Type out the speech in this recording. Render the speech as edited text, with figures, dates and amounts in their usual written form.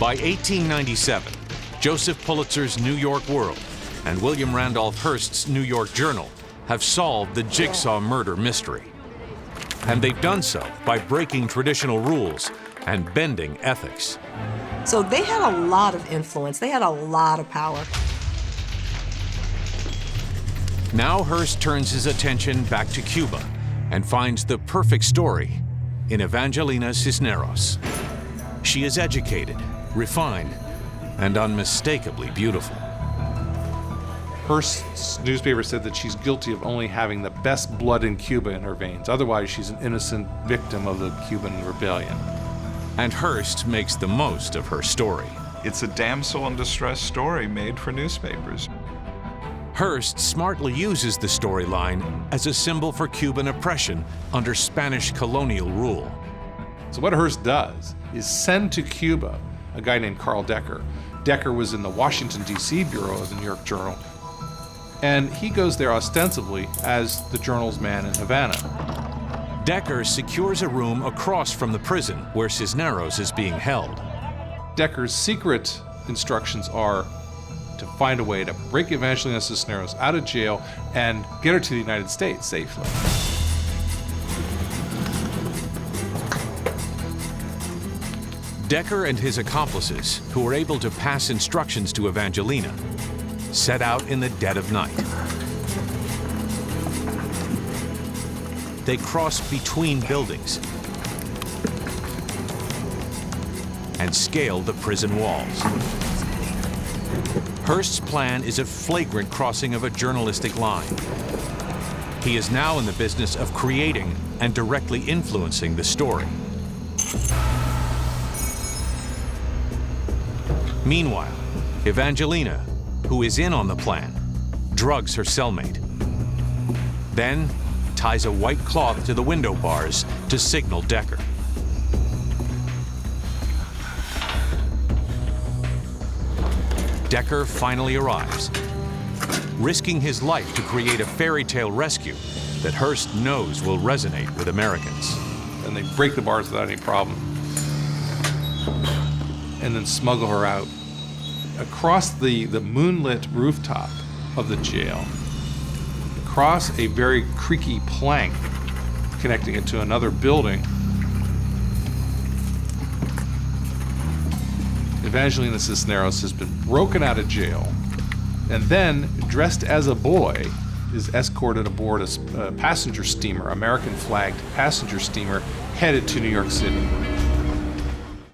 By 1897, Joseph Pulitzer's New York World and William Randolph Hearst's New York Journal have solved the Jigsaw murder mystery. And they've done so by breaking traditional rules and bending ethics. So they had a lot of influence. They had a lot of power. Now Hearst turns his attention back to Cuba and finds the perfect story in Evangelina Cisneros. She is educated, refined, and unmistakably beautiful. Hearst's newspaper said that she's guilty of only having the best blood in Cuba in her veins. Otherwise, she's an innocent victim of the Cuban rebellion. And Hearst makes the most of her story. It's a damsel in distress story made for newspapers. Hearst smartly uses the storyline as a symbol for Cuban oppression under Spanish colonial rule. So what Hearst does is send to Cuba a guy named Carl Decker. Decker was in the Washington, D.C. bureau of the New York Journal, and he goes there ostensibly as the journal's man in Havana. Decker secures a room across from the prison where Cisneros is being held. Decker's secret instructions are to find a way to break Evangelina Cisneros out of jail and get her to the United States safely. Decker and his accomplices, who were able to pass instructions to Evangelina, set out in the dead of night. They cross between buildings and scale the prison walls. Hearst's plan is a flagrant crossing of a journalistic line. He is now in the business of creating and directly influencing the story. Meanwhile, Evangelina, who is in on the plan, drugs her cellmate. Then ties a white cloth to the window bars to signal Decker. Decker finally arrives, risking his life to create a fairy tale rescue that Hearst knows will resonate with Americans. And they break the bars without any problem, and then smuggle her out across the moonlit rooftop of the jail, across a very creaky plank connecting it to another building. Evangelina Cisneros has been broken out of jail and then, dressed as a boy, is escorted aboard a passenger steamer, American-flagged passenger steamer, headed to New York City.